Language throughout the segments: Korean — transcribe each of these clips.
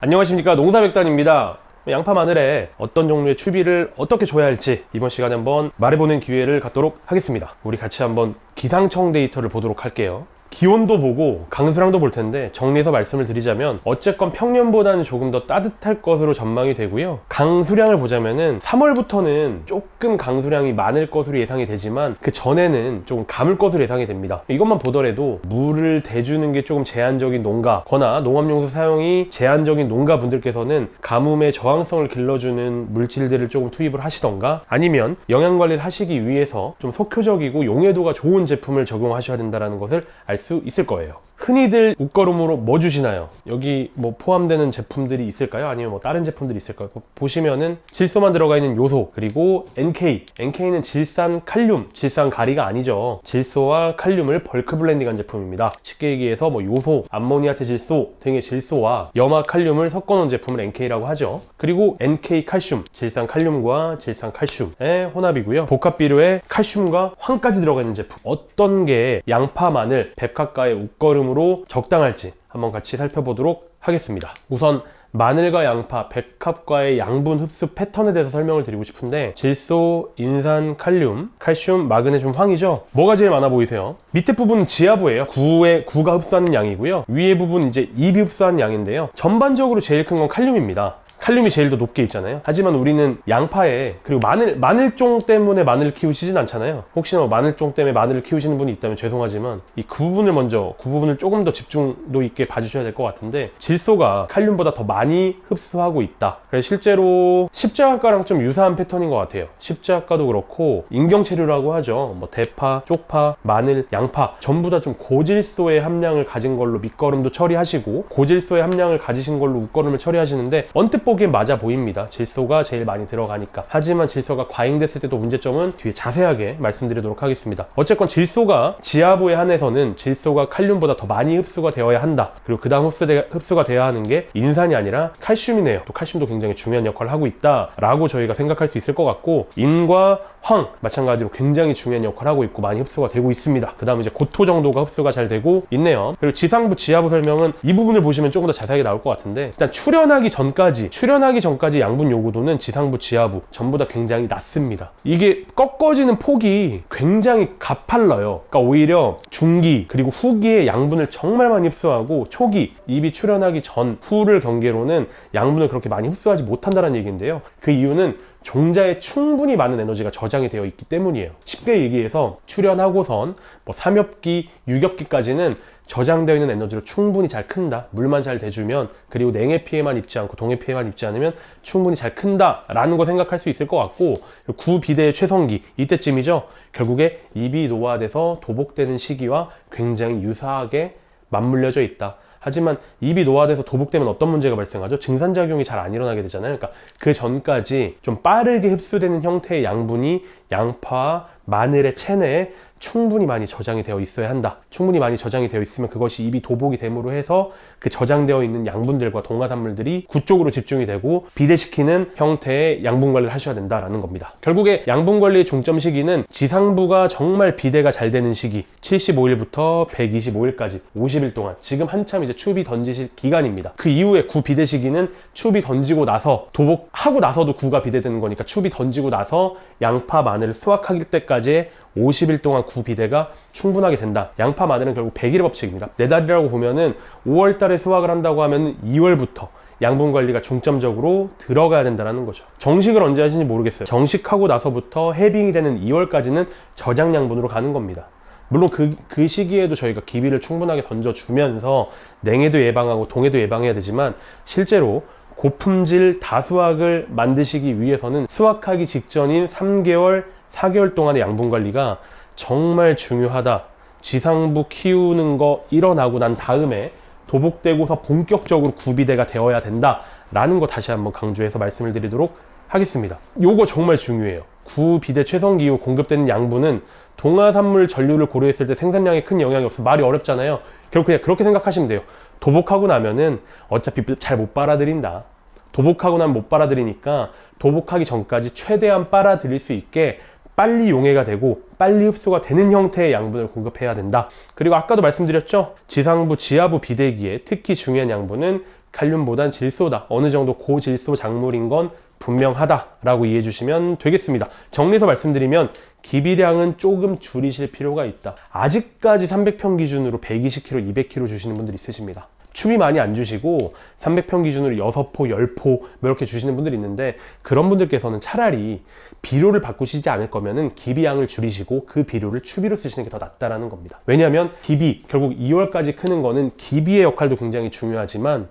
안녕하십니까, 농사백단입니다. 양파 마늘에 어떤 종류의 추비를 어떻게 줘야 할지 이번 시간에 한번 말해보는 기회를 갖도록 하겠습니다. 우리 같이 한번 기상청 데이터를 보도록 할게요. 기온도 보고 강수량도 볼 텐데 정리해서 말씀을 드리자면 어쨌건 평년보다는 조금 더 따뜻할 것으로 전망이 되고요. 강수량을 보자면은 3월부터는 조금 강수량이 많을 것으로 예상이 되지만 그 전에는 조금 가물 것으로 예상이 됩니다. 이것만 보더라도 물을 대주는 게 조금 제한적인 농가거나 농업용수 사용이 제한적인 농가분들께서는 가뭄의 저항성을 길러주는 물질들을 조금 투입을 하시던가 아니면 영양관리를 하시기 위해서 좀 속효적이고 용해도가 좋은 제품을 적용하셔야 된다는 것을 알 수 있을 거예요. 흔히들 웃거름으로 뭐 주시나요? 여기 뭐 포함되는 제품들이 있을까요? 아니면 뭐 다른 제품들이 있을까요? 보시면은 질소만 들어가 있는 요소, 그리고 NK는 질산 칼륨, 질산 가리가 아니죠. 질소와 칼륨을 벌크 블렌딩한 제품입니다. 쉽게 얘기해서 뭐 요소, 암모니아트 질소 등의 질소와 염화 칼륨을 섞어 놓은 제품을 NK라고 하죠. 그리고 NK 칼슘, 질산 칼륨과 질산 칼슘의 혼합이고요. 복합 비료에 칼슘과 황까지 들어가 있는 제품. 어떤 게 양파, 마늘, 백합과의 웃거름으로 적당할지 한번 같이 살펴보도록 하겠습니다. 우선 마늘과 양파, 백합과의 양분 흡수 패턴에 대해서 설명을 드리고 싶은데 질소, 인산, 칼륨, 칼슘, 마그네슘, 황이죠. 뭐가 제일 많아 보이세요? 밑에 부분은 지하부예요. 구가 흡수하는 양이고요. 위에 부분 이제 잎이 흡수하는 양인데요. 전반적으로 제일 큰 건 칼륨입니다. 칼륨이 제일 더 높게 있잖아요. 하지만 우리는 양파에, 그리고 마늘종 때문에 마늘을 키우시진 않잖아요. 혹시나 마늘종 때문에 마늘을 키우시는 분이 있다면 죄송하지만 이 그 부분을 조금 더 집중도 있게 봐주셔야 될 것 같은데, 질소가 칼륨보다 더 많이 흡수하고 있다. 그래서 실제로 십자가과랑 좀 유사한 패턴인 것 같아요. 십자가과도 그렇고 인경체류라고 하죠. 뭐 대파, 쪽파, 마늘, 양파 전부 다 좀 고질소의 함량을 가진 걸로 밑거름도 처리하시고 고질소의 함량을 가지신 걸로 웃거름을 처리하시는데 언뜻 보기엔 맞아 보입니다. 질소가 제일 많이 들어가니까. 하지만 질소가 과잉됐을 때도 문제점은 뒤에 자세하게 말씀드리도록 하겠습니다. 어쨌건 질소가 지하부에 한해서는 질소가 칼륨보다 더 많이 흡수가 되어야 한다. 그리고 그 다음 흡수가 되어야 하는 게 인산이 아니라 칼슘이네요. 또 칼슘도 굉장히 중요한 역할을 하고 있다라고 저희가 생각할 수 있을 것 같고, 인과 황 마찬가지로 굉장히 중요한 역할을 하고 있고 많이 흡수가 되고 있습니다. 그 다음 이제 고토 정도가 흡수가 잘 되고 있네요. 그리고 지상부, 지하부 설명은 이 부분을 보시면 조금 더 자세하게 나올 것 같은데, 일단 출현하기 전까지 양분 요구도는 지상부, 지하부 전부 다 굉장히 낮습니다. 이게 꺾어지는 폭이 굉장히 가팔라요. 그러니까 오히려 중기 그리고 후기에 양분을 정말 많이 흡수하고 초기, 잎이 출현하기 전, 후를 경계로는 양분을 그렇게 많이 흡수하지 못한다는 얘기인데요. 그 이유는 종자에 충분히 많은 에너지가 저장이 되어 있기 때문이에요. 쉽게 얘기해서 출현하고선 뭐 3엽기, 6엽기까지는 저장되어 있는 에너지로 충분히 잘 큰다. 물만 잘 대주면, 그리고 냉해 피해만 입지 않고 동해 피해만 입지 않으면 충분히 잘 큰다 라는 거 생각할 수 있을 것 같고, 구비대의 최성기 이때쯤이죠. 결국에 잎이 노화돼서 도복되는 시기와 굉장히 유사하게 맞물려져 있다. 하지만 잎이 노화돼서 도복되면 어떤 문제가 발생하죠? 증산작용이 잘 안 일어나게 되잖아요. 그러니까 그 전까지 좀 빠르게 흡수되는 형태의 양분이 양파, 마늘의 체내에 충분히 많이 저장이 되어 있어야 한다. 충분히 많이 저장이 되어 있으면 그것이 잎이 도복이 됨으로 해서 그 저장되어 있는 양분들과 동화산물들이 구 쪽으로 집중이 되고 비대시키는 형태의 양분 관리를 하셔야 된다라는 겁니다. 결국에 양분 관리의 중점 시기는 지상부가 정말 비대가 잘 되는 시기, 75일부터 125일까지 50일 동안, 지금 한참 이제 추비 던지실 기간입니다. 그 이후에 구 비대 시기는 추비 던지고 나서, 도복하고 나서도 구가 비대되는 거니까 추비 던지고 나서 양파, 마늘을 수확할 때까지의 50일 동안 구 비대가 충분하게 된다. 양파, 마늘은 결국 100일의 법칙입니다. 4달이라고 보면은 5월 달에 수확을 한다고 하면 2월부터 양분 관리가 중점적으로 들어가야 된다는 거죠. 정식을 언제 하시는지 모르겠어요. 정식하고 나서부터 해빙이 되는 2월까지는 저장 양분으로 가는 겁니다. 물론 그 시기에도 저희가 기비를 충분하게 던져주면서 냉해도 예방하고 동해도 예방해야 되지만, 실제로 고품질 다수확을 만드시기 위해서는 수확하기 직전인 3개월, 4개월 동안의 양분 관리가 정말 중요하다. 지상부 키우는 거 일어나고 난 다음에 도복되고서 본격적으로 구비대가 되어야 된다 라는 거 다시 한번 강조해서 말씀을 드리도록 하겠습니다. 요거 정말 중요해요. 구비대 최성기 이후 공급되는 양분은 동화산물 전류를 고려했을 때 생산량에 큰 영향이 없어. 말이 어렵잖아요. 결국 그냥 그렇게 생각하시면 돼요. 도복하고 나면은 어차피 잘 못 빨아들인다. 도복하고 나면 못 빨아들이니까 도복하기 전까지 최대한 빨아들일 수 있게 빨리 용해가 되고 빨리 흡수가 되는 형태의 양분을 공급해야 된다. 그리고 아까도 말씀드렸죠. 지상부, 지하부 비대기에 특히 중요한 양분은 칼륨보단 질소다. 어느 정도 고질소 작물인 건 분명하다라고 이해해 주시면 되겠습니다. 정리해서 말씀드리면 기비량은 조금 줄이실 필요가 있다. 아직까지 300평 기준으로 120kg, 200kg 주시는 분들 있으십니다. 추비 많이 안 주시고 300평 기준으로 6포, 10포 이렇게 주시는 분들이 있는데, 그런 분들께서는 차라리 비료를 바꾸시지 않을 거면은 기비양을 줄이시고 그 비료를 추비로 쓰시는 게 더 낫다라는 겁니다. 왜냐하면 기비, 결국 2월까지 크는 거는 기비의 역할도 굉장히 중요하지만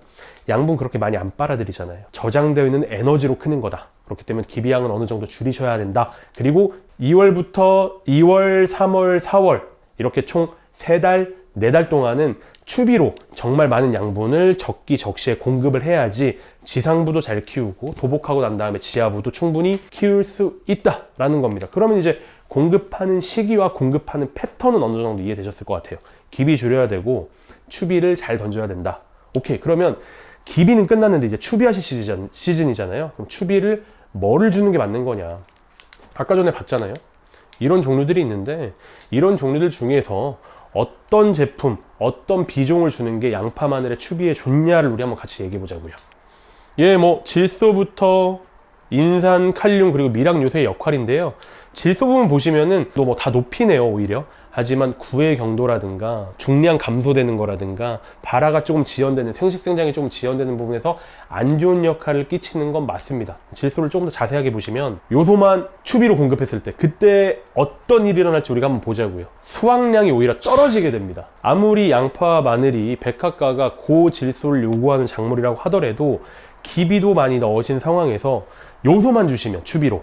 양분 그렇게 많이 안 빨아들이잖아요. 저장되어 있는 에너지로 크는 거다. 그렇기 때문에 기비양은 어느 정도 줄이셔야 된다. 그리고 2월부터 2월, 3월, 4월 이렇게 총 3달, 4달 동안은 추비로 정말 많은 양분을 적기적시에 공급을 해야지 지상부도 잘 키우고 도복하고 난 다음에 지하부도 충분히 키울 수 있다라는 겁니다. 그러면 이제 공급하는 시기와 공급하는 패턴은 어느 정도 이해되셨을 것 같아요. 기비 줄여야 되고 추비를 잘 던져야 된다. 오케이, 그러면 기비는 끝났는데 이제 추비하실 시즌이잖아요. 그럼 추비를 뭐를 주는 게 맞는 거냐? 아까 전에 봤잖아요. 이런 종류들이 있는데 이런 종류들 중에서 어떤 제품, 어떤 비종을 주는 게 양파 마늘의 추비에 좋냐를 우리 한번 같이 얘기해 보자고요. 뭐 질소부터 인산, 칼륨 그리고 미락 요소의 역할인데요. 질소 부분 보시면은 또 뭐 다 높이네요, 오히려. 하지만 구의 경도라든가 중량 감소되는 거라든가 발화가 조금 지연되는, 생식 생장이 조금 지연되는 부분에서 안 좋은 역할을 끼치는 건 맞습니다. 질소를 조금 더 자세하게 보시면 요소만 추비로 공급했을 때 그때 어떤 일이 일어날지 우리가 한번 보자고요. 수확량이 오히려 떨어지게 됩니다. 아무리 양파와 마늘이 백합가가 고질소를 요구하는 작물이라고 하더라도 기비도 많이 넣으신 상황에서 요소만 주시면 추비로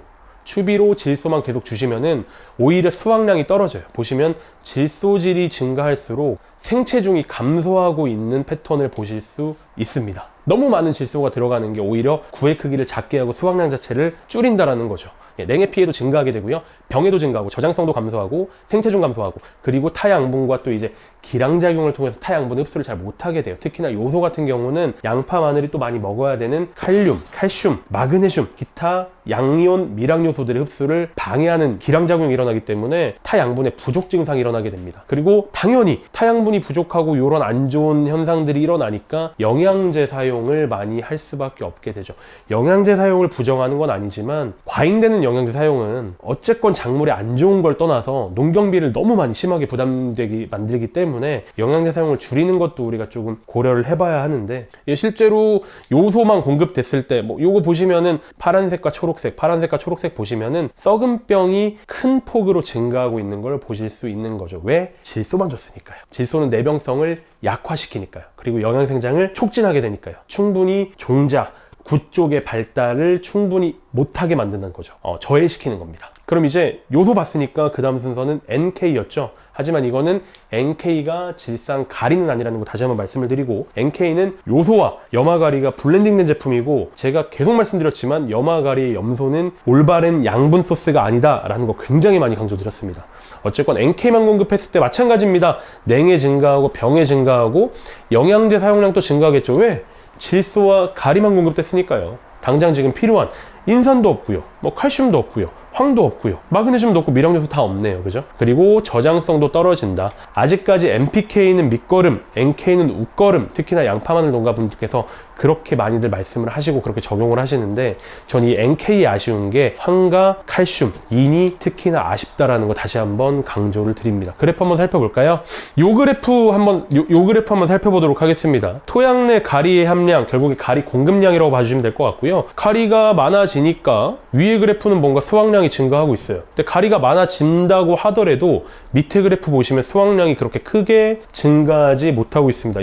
질소만 계속 주시면은 오히려 수확량이 떨어져요. 보시면 질소질이 증가할수록 생체중이 감소하고 있는 패턴을 보실 수 있습니다. 너무 많은 질소가 들어가는 게 오히려 구의 크기를 작게 하고 수확량 자체를 줄인다라는 거죠. 냉해 피해도 증가하게 되고요. 병해도 증가하고 저장성도 감소하고 생체중 감소하고, 그리고 타양분과 또 이제 기량작용을 통해서 타양분 흡수를 잘 못하게 돼요. 특히나 요소 같은 경우는 양파, 마늘이 또 많이 먹어야 되는 칼륨, 칼슘, 마그네슘, 기타 양이온, 미락 요소들의 흡수를 방해하는 기량작용이 일어나기 때문에 타양분의 부족 증상이 일어나게 됩니다. 그리고 당연히 타양분이 부족하고 이런 안 좋은 현상들이 일어나니까 영양제 사용을 많이 할 수밖에 없게 되죠. 영양제 사용을 부정하는 건 아니지만 과잉되는 영양제 사용은 어쨌건 작물에 안 좋은 걸 떠나서 농경비를 너무 많이 심하게 부담되게 만들기 때문에 영양제 사용을 줄이는 것도 우리가 조금 고려를 해봐야 하는데, 실제로 요소만 공급됐을 때 뭐 요거 보시면은 파란색과 초록색 보시면은 썩은 병이 큰 폭으로 증가하고 있는 걸 보실 수 있는 거죠. 왜? 질소만 줬으니까요. 질소는 내병성을 약화시키니까요. 그리고 영양생장을 촉진하게 되니까요. 충분히 종자, 구 쪽의 발달을 충분히 못하게 만든다는 거죠. 저해시키는 겁니다. 그럼 이제 요소 봤으니까 그 다음 순서는 NK였죠. 하지만 이거는 NK가 질상 가리는 아니라는 거 다시 한번 말씀을 드리고, NK는 요소와 염화가리가 블렌딩된 제품이고, 제가 계속 말씀드렸지만 염화가리의 염소는 올바른 양분 소스가 아니다 라는 거 굉장히 많이 강조드렸습니다. 어쨌건 NK만 공급했을 때 마찬가지입니다. 냉해 증가하고 병해 증가하고 영양제 사용량도 증가하겠죠. 왜? 질소와 가리만 공급됐으니까요. 당장 지금 필요한 인산도 없고요, 뭐 칼슘도 없고요, 황도 없고요, 마그네슘도 없고 미락 요소 다 없네요. 그죠? 그리고 저장성도 떨어진다. 아직까지 NPK는 밑거름, NK는 웃거름, 특히나 양파 마늘 농가분들께서 그렇게 많이들 말씀을 하시고 그렇게 적용을 하시는데, 전 이 NK이 아쉬운 게 황과 칼슘, 인이 특히나 아쉽다라는 거 다시 한번 강조를 드립니다. 그래프 한번 살펴볼까요? 요 그래프 한번 살펴보도록 하겠습니다. 토양 내 가리의 함량, 결국에 가리 공급량이라고 봐주시면 될 것 같고요. 가리가 많아지니까 위의 그래프는 뭔가 수확량이 증가하고 있어요. 근데 가리가 많아진다고 하더라도 밑에 그래프 보시면 수확량이 그렇게 크게 증가하지 못하고 있습니다.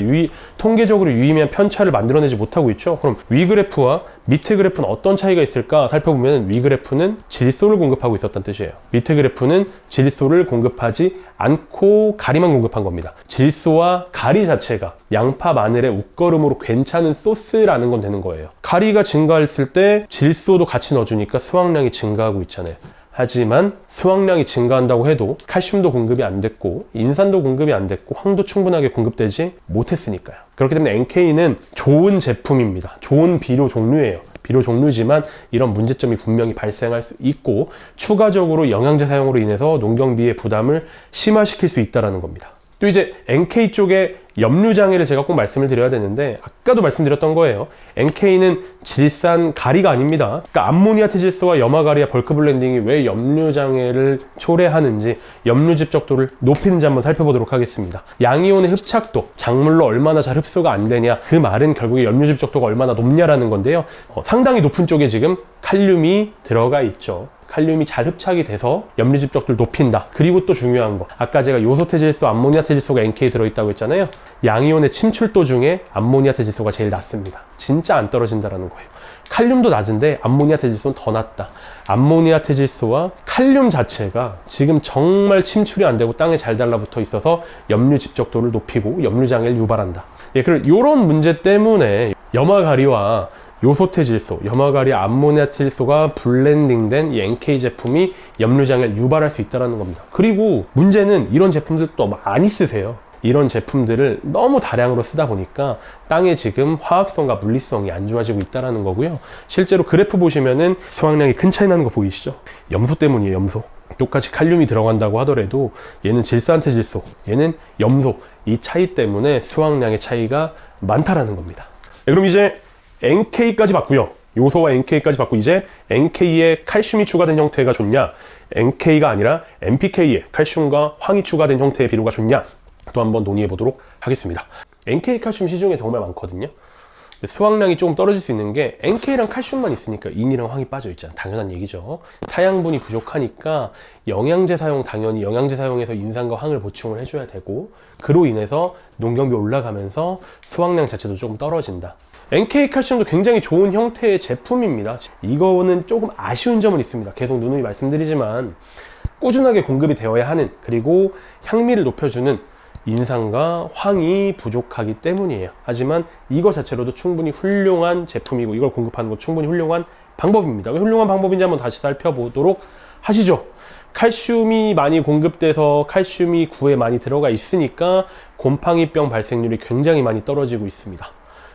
통계적으로 유의미한 편차를 만들어내지 못하고 있죠. 그럼 위 그래프와 밑에 그래프는 어떤 차이가 있을까 살펴보면, 위 그래프는 질소를 공급하고 있었다는 뜻이에요. 밑에 그래프는 질소를 공급하지 않고 가리만 공급한 겁니다. 질소와 가리 자체가 양파 마늘의 웃거름으로 괜찮은 소스라는 건 되는 거예요. 가리가 증가했을 때 질소도 같이 넣어주니까 수확량이 증가하고 있잖아요. 하지만 수확량이 증가한다고 해도 칼슘도 공급이 안 됐고 인산도 공급이 안 됐고 황도 충분하게 공급되지 못했으니까요. 그렇기 때문에 NK는 좋은 제품입니다. 좋은 비료 종류예요. 비료 종류지만 이런 문제점이 분명히 발생할 수 있고, 추가적으로 영양제 사용으로 인해서 농경비의 부담을 심화시킬 수 있다는 겁니다. 또 이제 NK 쪽에 염류장애를 제가 꼭 말씀을 드려야 되는데, 아까도 말씀드렸던 거예요. NK는 질산 가리가 아닙니다. 그러니까 암모니아트 질소와 염화가리와 벌크 블렌딩이 왜 염류장애를 초래하는지, 염류 집적도를 높이는지 한번 살펴보도록 하겠습니다. 양이온의 흡착도, 작물로 얼마나 잘 흡수가 안 되냐, 그 말은 결국에 염류 집적도가 얼마나 높냐라는 건데요. 상당히 높은 쪽에 지금 칼륨이 들어가 있죠. 칼륨이 잘 흡착이 돼서 염류 집적도를 높인다. 그리고 또 중요한 거, 아까 제가 요소태 질소, 암모니아트 질소가 NK에 들어있다고 했잖아요. 양이온의 침출도 중에 암모니아트 질소가 제일 낮습니다. 진짜 안 떨어진다라는 거예요. 칼륨도 낮은데 암모니아트 질소는 더 낮다. 암모니아트 질소와 칼륨 자체가 지금 정말 침출이 안 되고 땅에 잘 달라붙어 있어서 염류 집적도를 높이고 염류 장애를 유발한다. 예, 그리고 이런 문제 때문에 염화가리와 요소태 질소, 염화가리, 암모니아트 질소가 블렌딩된 이 NK 제품이 염류장애를 유발할 수 있다는 겁니다. 그리고 문제는 이런 제품들 또 많이 쓰세요. 이런 제품들을 너무 다량으로 쓰다 보니까 땅에 지금 화학성과 물리성이 안 좋아지고 있다는 거고요. 실제로 그래프 보시면은 수확량이 큰 차이 나는 거 보이시죠? 염소 때문이에요, 염소. 똑같이 칼륨이 들어간다고 하더라도 얘는 질산태 질소, 얘는 염소. 이 차이 때문에 수확량의 차이가 많다라는 겁니다. 그럼 이제 NK까지 봤고요. 요소와 NK까지 봤고, 이제 NK에 칼슘이 추가된 형태가 좋냐, NK가 아니라 NPK에 칼슘과 황이 추가된 형태의 비료가 좋냐, 또 한번 논의해 보도록 하겠습니다. NK 칼슘 시중에 정말 많거든요. 수확량이 조금 떨어질 수 있는 게 NK랑 칼슘만 있으니까 인이랑 황이 빠져 있잖아. 당연한 얘기죠. 타양분이 부족하니까 영양제 사용, 당연히 영양제 사용해서 인산과 황을 보충을 해줘야 되고, 그로 인해서 농경비 올라가면서 수확량 자체도 조금 떨어진다. NK 칼슘도 굉장히 좋은 형태의 제품입니다. 이거는 조금 아쉬운 점은 있습니다. 계속 누누이 말씀드리지만 꾸준하게 공급이 되어야 하는, 그리고 향미를 높여주는 인산과 황이 부족하기 때문이에요. 하지만 이거 자체로도 충분히 훌륭한 제품이고, 이걸 공급하는 거 충분히 훌륭한 방법입니다. 왜 훌륭한 방법인지 한번 다시 살펴보도록 하시죠. 칼슘이 많이 공급돼서 칼슘이 구에 많이 들어가 있으니까 곰팡이병 발생률이 굉장히 많이 떨어지고 있습니다.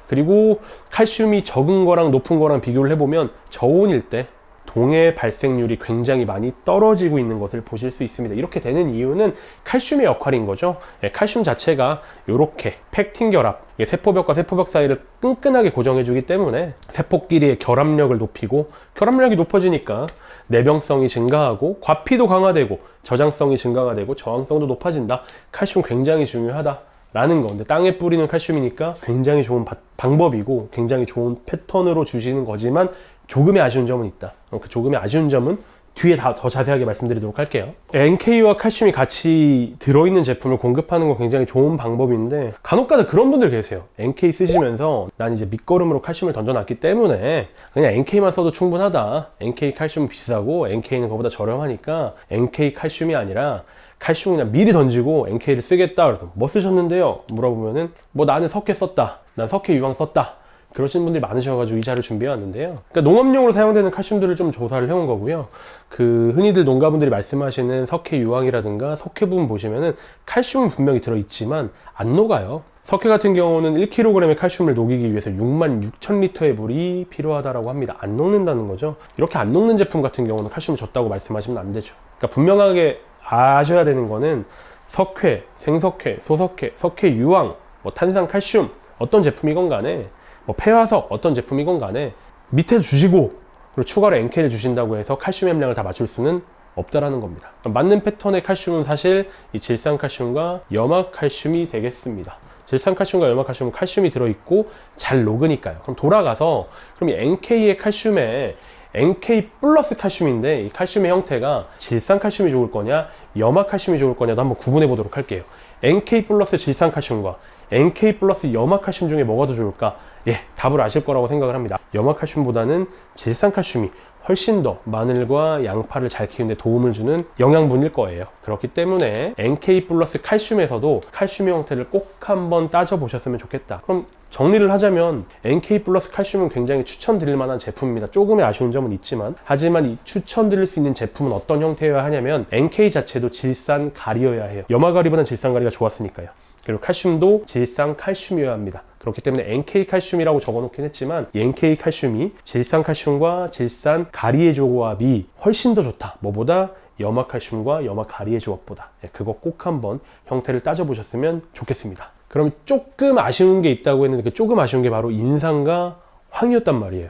그리고 칼슘이 적은 거랑 높은 거랑 비교를 해보면 저온일 때 동해 발생률이 굉장히 많이 떨어지고 있는 것을 보실 수 있습니다. 이렇게 되는 이유는 칼슘의 역할인 거죠. 칼슘 자체가 이렇게 팩틴 결합, 세포벽과 세포벽 사이를 끈끈하게 고정해 주기 때문에 세포끼리의 결합력을 높이고, 결합력이 높아지니까 내병성이 증가하고 과피도 강화되고 저장성이 증가가 되고 저항성도 높아진다. 칼슘 굉장히 중요하다 라는 건데, 땅에 뿌리는 칼슘이니까 굉장히 좋은 방법이고 굉장히 좋은 패턴으로 주시는 거지만 조금의 아쉬운 점은 있다. 그 조금의 아쉬운 점은 뒤에 더 자세하게 말씀드리도록 할게요. NK와 칼슘이 같이 들어있는 제품을 공급하는 건 굉장히 좋은 방법인데, 간혹가다 그런 분들 계세요. NK 쓰시면서 난 이제 밑거름으로 칼슘을 던져놨기 때문에 그냥 NK만 써도 충분하다. NK 칼슘은 비싸고 NK는 그거보다 저렴하니까 NK 칼슘이 아니라 칼슘 그냥 미리 던지고 NK를 쓰겠다. 그래서 뭐 쓰셨는데요? 물어보면은 뭐 나는 석회 썼다. 난 석회 유황 썼다. 그러신 분들이 많으셔가지고 이 자료를 준비해 왔는데요. 그러니까 농업용으로 사용되는 칼슘들을 좀 조사를 해온 거고요. 그 흔히들 농가분들이 말씀하시는 석회 유황이라든가 석회 부분 보시면은 칼슘은 분명히 들어있지만 안 녹아요. 석회 같은 경우는 1kg의 칼슘을 녹이기 위해서 66,000리터의 물이 필요하다고 합니다. 안 녹는다는 거죠. 이렇게 안 녹는 제품 같은 경우는 칼슘을 줬다고 말씀하시면 안 되죠. 그러니까 분명하게 아셔야 되는 거는 석회, 생석회, 소석회, 석회 유황, 뭐 탄산 칼슘, 어떤 제품이건 간에, 뭐 폐화석 어떤 제품이건 간에 밑에 주시고 그리고 추가로 NK를 주신다고 해서 칼슘 함량을 다 맞출 수는 없다라는 겁니다. 맞는 패턴의 칼슘은 사실 이 질산칼슘과 염화칼슘이 되겠습니다. 질산칼슘과 염화칼슘은 칼슘이 들어있고 잘 녹으니까요. 그럼 돌아가서, 그럼 이 NK의 칼슘에 NK 플러스 칼슘인데, 이 칼슘의 형태가 질산칼슘이 좋을 거냐 염화칼슘이 좋을 거냐도 한번 구분해 보도록 할게요. NK 플러스 질산칼슘과 NK 플러스 염화칼슘 중에 뭐가 더 좋을까? 예, 답을 아실 거라고 생각을 합니다. 염화칼슘보다는 질산칼슘이 훨씬 더 마늘과 양파를 잘 키우는 데 도움을 주는 영양분일 거예요. 그렇기 때문에 NK 플러스 칼슘에서도 칼슘의 형태를 꼭 한번 따져보셨으면 좋겠다. 그럼 정리를 하자면 NK 플러스 칼슘은 굉장히 추천드릴 만한 제품입니다. 조금의 아쉬운 점은 있지만, 하지만 이 추천드릴 수 있는 제품은 어떤 형태여야 하냐면 NK 자체도 질산가리여야 해요. 염화가리보다는 질산가리가 좋았으니까요. 그리고 칼슘도 질산칼슘이어야 합니다. 그렇기 때문에 NK 칼슘이라고 적어놓긴 했지만, 이 NK 칼슘이 질산칼슘과 질산가리의 조합이 훨씬 더 좋다. 뭐보다 염화칼슘과 염화가리의 조합보다. 그거 꼭 한번 형태를 따져보셨으면 좋겠습니다. 그럼 조금 아쉬운 게 있다고 했는데 그 조금 아쉬운 게 바로 인산과 황이었단 말이에요.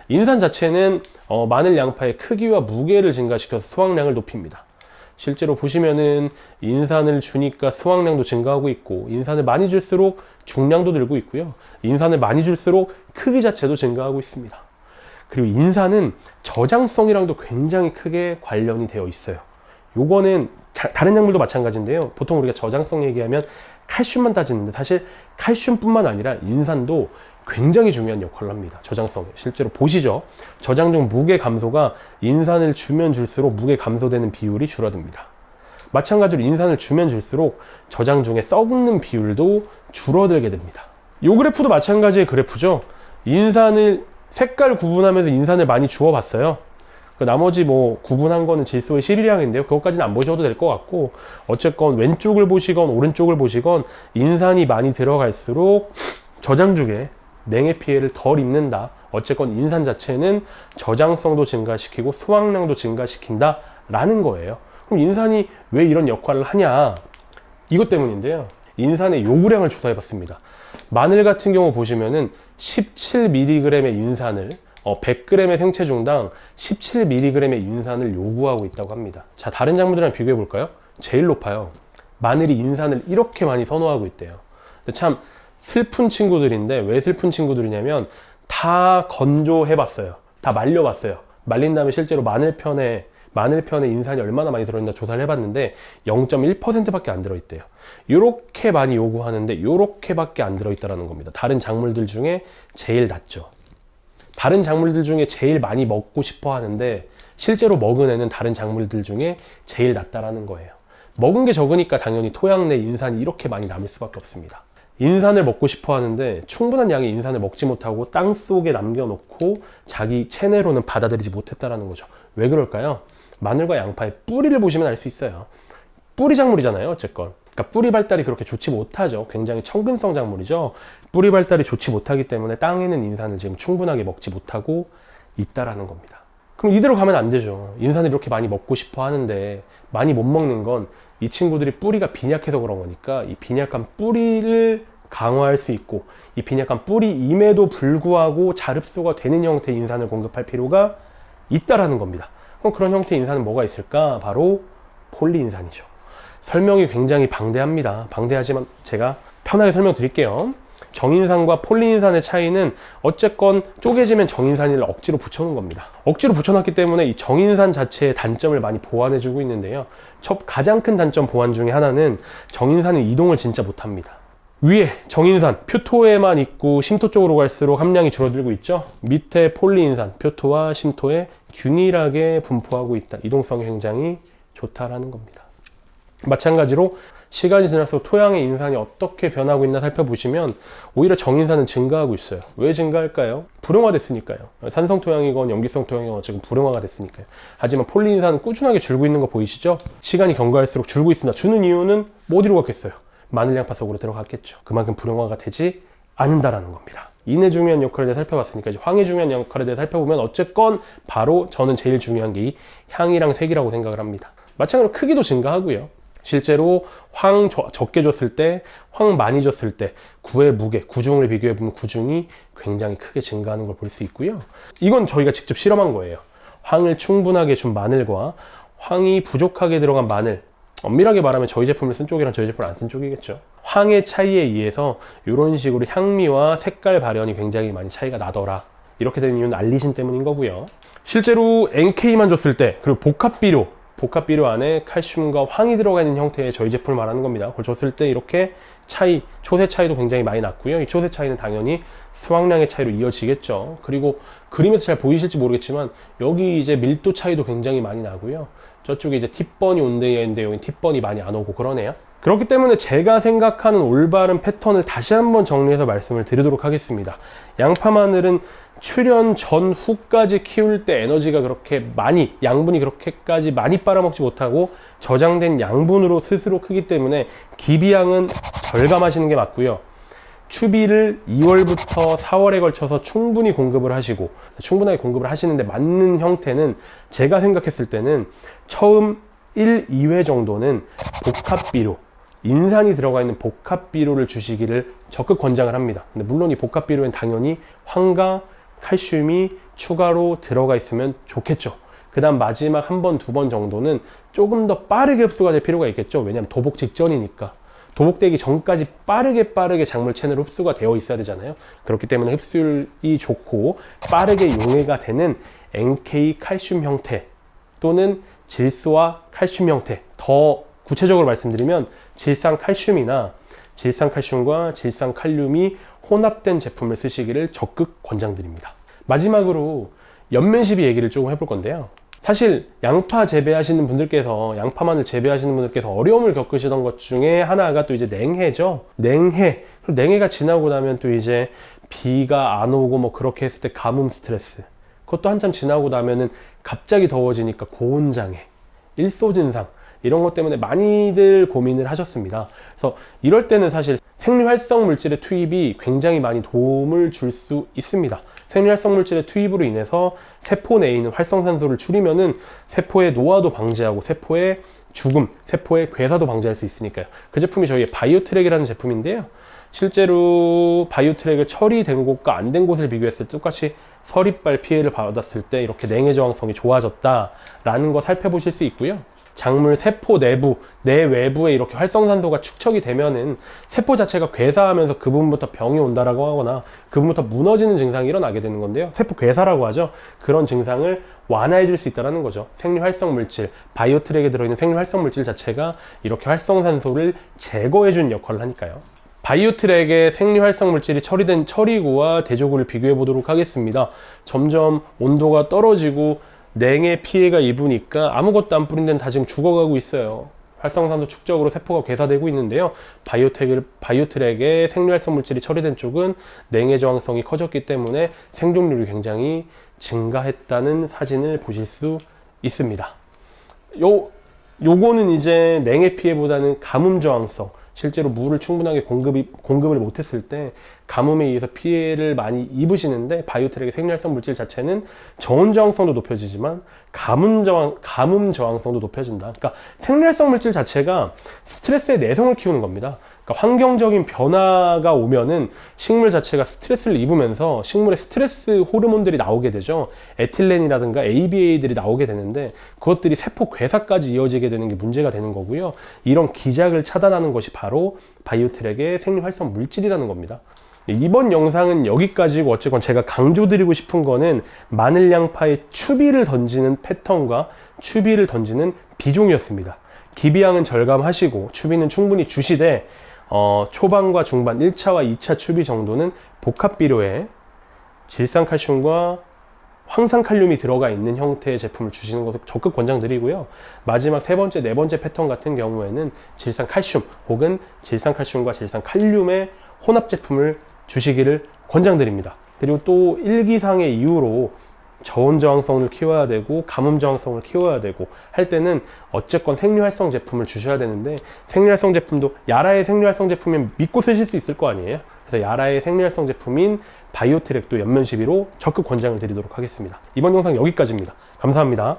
인산 자체는 마늘 양파의 크기와 무게를 증가시켜서 수확량을 높입니다. 실제로 보시면은 인산을 주니까 수확량도 증가하고 있고, 인산을 많이 줄수록 중량도 늘고 있고요. 인산을 많이 줄수록 크기 자체도 증가하고 있습니다. 그리고 인산은 저장성이랑도 굉장히 크게 관련이 되어 있어요. 요거는 다른 약물도 마찬가지인데요. 보통 우리가 저장성 얘기하면 칼슘만 따지는데 사실 칼슘뿐만 아니라 인산도 굉장히 중요한 역할을 합니다. 저장성에. 실제로 보시죠. 저장 중 무게 감소가 인산을 주면 줄수록 무게 감소되는 비율이 줄어듭니다. 마찬가지로 인산을 주면 줄수록 저장 중에 썩는 비율도 줄어들게 됩니다. 이 그래프도 마찬가지의 그래프죠. 인산을 색깔 구분하면서 인산을 많이 주어봤어요. 나머지 뭐 구분한 거는 질소의 실비량인데요. 그것까지는 안 보셔도 될 것 같고, 어쨌건 왼쪽을 보시건 오른쪽을 보시건 인산이 많이 들어갈수록 저장 중에 냉해 피해를 덜 입는다. 어쨌건 인산 자체는 저장성도 증가시키고 수확량도 증가시킨다 라는 거예요. 그럼 인산이 왜 이런 역할을 하냐, 이것 때문인데요. 인산의 요구량을 조사해 봤습니다. 마늘 같은 경우 보시면은 17mg의 인산을 100g의 생체 중당 17mg의 인산을 요구하고 있다고 합니다. 자, 다른 작물들이랑 비교해 볼까요? 제일 높아요. 마늘이 인산을 이렇게 많이 선호하고 있대요. 근데 참 슬픈 친구들인데, 왜 슬픈 친구들이냐면 다 건조해 봤어요. 다 말려 봤어요. 말린 다음에 실제로 마늘 편에 인산이 얼마나 많이 들어있나 조사를 해봤는데 0.1%밖에 안 들어있대요. 요렇게 많이 요구하는데 요렇게밖에 안 들어있다는 겁니다. 다른 작물들 중에 제일 낮죠. 다른 작물들 중에 제일 많이 먹고 싶어 하는데 실제로 먹은 애는 다른 작물들 중에 제일 낮다라는 거예요. 먹은 게 적으니까 당연히 토양 내 인산이 이렇게 많이 남을 수밖에 없습니다. 인산을 먹고 싶어 하는데 충분한 양의 인산을 먹지 못하고 땅 속에 남겨놓고 자기 체내로는 받아들이지 못했다라는 거죠. 왜 그럴까요? 마늘과 양파의 뿌리를 보시면 알 수 있어요. 뿌리 작물이잖아요, 어쨌건. 그러니까 뿌리 발달이 그렇게 좋지 못하죠. 굉장히 청근성 작물이죠. 뿌리 발달이 좋지 못하기 때문에 땅에는 인산을 지금 충분하게 먹지 못하고 있다라는 겁니다. 그럼 이대로 가면 안 되죠. 인산을 이렇게 많이 먹고 싶어 하는데 많이 못 먹는 건 이 친구들이 뿌리가 빈약해서 그런 거니까, 이 빈약한 뿌리를 강화할 수 있고, 이 빈약한 뿌리임에도 불구하고 잘 흡수가 되는 형태의 인산을 공급할 필요가 있다라는 겁니다. 그럼 그런 형태의 인산은 뭐가 있을까? 바로 폴리인산이죠. 설명이 굉장히 방대합니다. 방대하지만 제가 편하게 설명드릴게요. 정인산과 폴리인산의 차이는 어쨌건 쪼개지면 정인산을 억지로 붙여놓은 겁니다. 억지로 붙여놨기 때문에 이 정인산 자체의 단점을 많이 보완해주고 있는데요. 가장 큰 단점 보완 중에 하나는 정인산은 이동을 진짜 못합니다. 위에 정인산, 표토에만 있고 심토 쪽으로 갈수록 함량이 줄어들고 있죠. 밑에 폴리인산, 표토와 심토에 균일하게 분포하고 있다. 이동성이 굉장히 좋다라는 겁니다. 마찬가지로 시간이 지날수록 토양의 인산이 어떻게 변하고 있나 살펴보시면 오히려 정인산은 증가하고 있어요. 왜 증가할까요? 불응화됐으니까요. 산성 토양이건 염기성 토양이건 지금 불응화가 됐으니까요. 하지만 폴리인산은 꾸준하게 줄고 있는 거 보이시죠? 시간이 경과할수록 줄고 있습니다. 주는 이유는 뭐 어디로 갔겠어요? 마늘 양파 속으로 들어갔겠죠. 그만큼 불응화가 되지 않는다라는 겁니다. 인의 중요한 역할에 대해 살펴봤으니까 이제 황의 중요한 역할에 대해 살펴보면 어쨌건 바로 저는 제일 중요한 게 이 향이랑 색이라고 생각을 합니다. 마찬가지로 크기도 증가하고요. 실제로 황 적게 줬을 때, 황 많이 줬을 때 구의 무게, 구중을 비교해보면 구중이 굉장히 크게 증가하는 걸 볼 수 있고요. 이건 저희가 직접 실험한 거예요. 황을 충분하게 준 마늘과 황이 부족하게 들어간 마늘, 엄밀하게 말하면 저희 제품을 쓴 쪽이랑 저희 제품을 안 쓴 쪽이겠죠. 황의 차이에 의해서 이런 식으로 향미와 색깔 발현이 굉장히 많이 차이가 나더라. 이렇게 된 이유는 알리신 때문인 거고요. 실제로 NK만 줬을 때, 그리고 복합비료 안에 칼슘과 황이 들어가 있는 형태의 저희 제품을 말하는 겁니다. 그걸 줬을 때 이렇게 초세 차이도 굉장히 많이 났고요. 이 초세 차이는 당연히 수확량의 차이로 이어지겠죠. 그리고 그림에서 잘 보이실지 모르겠지만 여기 이제 밀도 차이도 굉장히 많이 나고요. 저쪽에 이제 팁번이 온데인데 여기 팁번이 많이 안 오고 그러네요. 그렇기 때문에 제가 생각하는 올바른 패턴을 다시 한번 정리해서 말씀을 드리도록 하겠습니다. 양파 마늘은 출현 전후까지 키울 때 에너지가 그렇게 많이, 양분이 그렇게까지 많이 빨아먹지 못하고 저장된 양분으로 스스로 크기 때문에 기비양은 절감하시는 게 맞고요. 추비를 2월부터 4월에 걸쳐서 충분히 공급을 하시고, 충분하게 공급을 하시는데 맞는 형태는 제가 생각했을 때는 처음 1, 2회 정도는 복합비료, 인산이 들어가 있는 복합비료를 주시기를 적극 권장을 합니다. 근데 물론 이 복합비료엔 당연히 황과 칼슘이 추가로 들어가 있으면 좋겠죠. 그 다음 마지막 한 번, 두 번 정도는 조금 더 빠르게 흡수가 될 필요가 있겠죠. 왜냐하면 도복 직전이니까. 도복되기 전까지 빠르게 작물 체내로 흡수가 되어 있어야 되잖아요. 그렇기 때문에 흡수율이 좋고 빠르게 용해가 되는 NK 칼슘 형태 또는 질소와 칼슘 형태, 더 구체적으로 말씀드리면 질산칼슘이나 질산칼슘과 질산칼륨이 혼합된 제품을 쓰시기를 적극 권장드립니다. 마지막으로 연면시비 얘기를 조금 해볼 건데요. 사실 양파 재배하시는 분들께서, 양파만을 재배하시는 분들께서 어려움을 겪으시던 것 중에 하나가 또 이제 냉해죠. 냉해가 지나고 나면 또 이제 비가 안 오고 뭐 그렇게 했을 때 가뭄 스트레스, 그것도 한참 지나고 나면은 갑자기 더워지니까 고온장애, 일소진상, 이런 것 때문에 많이들 고민을 하셨습니다. 그래서 이럴 때는 사실 생리활성 물질의 투입이 굉장히 많이 도움을 줄 수 있습니다. 생리활성 물질의 투입으로 인해서 세포 내에 있는 활성산소를 줄이면은 세포의 노화도 방지하고 세포의 죽음, 세포의 괴사도 방지할 수 있으니까요. 그 제품이 저희의 바이오트랙이라는 제품인데요. 실제로 바이오트랙을 처리된 곳과 안 된 곳을 비교했을 때 똑같이 서리빨 피해를 받았을 때 이렇게 냉해 저항성이 좋아졌다라는 거 살펴보실 수 있고요. 작물 세포 내부, 내외부에 이렇게 활성산소가 축적이 되면은 세포 자체가 괴사하면서 그 부분부터 병이 온다라고 하거나 그 부분부터 무너지는 증상이 일어나게 되는 건데요. 세포 괴사라고 하죠. 그런 증상을 완화해 줄 수 있다는 거죠. 생리활성 물질, 바이오트랙에 들어있는 생리활성 물질 자체가 이렇게 활성산소를 제거해 주는 역할을 하니까요. 바이오트랙에 생리활성 물질이 처리된 처리구와 대조구를 비교해 보도록 하겠습니다. 점점 온도가 떨어지고 냉해 피해가 입으니까 아무것도 안 뿌린 데는 다 지금 죽어가고 있어요. 활성산소 축적으로 세포가 괴사되고 있는데요. 바이오트랙에 생리활성 물질이 처리된 쪽은 냉해 저항성이 커졌기 때문에 생존율이 굉장히 증가했다는 사진을 보실 수 있습니다. 요거는 이제 냉해 피해보다는 가뭄 저항성, 실제로 물을 충분하게 공급을 못했을 때 가뭄에 의해서 피해를 많이 입으시는데, 바이오트랙의 생리활성 물질 자체는 저온 저항성도 높여지지만 가뭄 저항성도 높여진다. 그러니까 생리활성 물질 자체가 스트레스의 내성을 키우는 겁니다. 그러니까 환경적인 변화가 오면은 식물 자체가 스트레스를 입으면서 식물의 스트레스 호르몬들이 나오게 되죠. 에틸렌이라든가 ABA들이 나오게 되는데 그것들이 세포 괴사까지 이어지게 되는 게 문제가 되는 거고요. 이런 기작을 차단하는 것이 바로 바이오트랙의 생리활성 물질이라는 겁니다. 이번 영상은 여기까지고, 어쨌건 제가 강조드리고 싶은 거는 마늘 양파의 추비를 던지는 패턴과 추비를 던지는 비중이었습니다. 기비량은 절감하시고 추비는 충분히 주시되 초반과 중반 1차와 2차 추비 정도는 복합비료에 질산칼슘과 황산칼륨이 들어가 있는 형태의 제품을 주시는 것을 적극 권장드리고요. 마지막 세 번째, 네 번째 패턴 같은 경우에는 질산칼슘 혹은 질산칼슘과 질산칼륨의 혼합 제품을 주시기를 권장드립니다. 그리고 또 일기상의 이유로 저온 저항성을 키워야 되고 가뭄 저항성을 키워야 되고 할 때는 어쨌건 생리활성 제품을 주셔야 되는데, 생리활성 제품도 야라의 생리활성 제품이면 믿고 쓰실 수 있을 거 아니에요. 그래서 야라의 생리활성 제품인 바이오트랙도 연면 시비로 적극 권장을 드리도록 하겠습니다. 이번 영상 여기까지입니다. 감사합니다.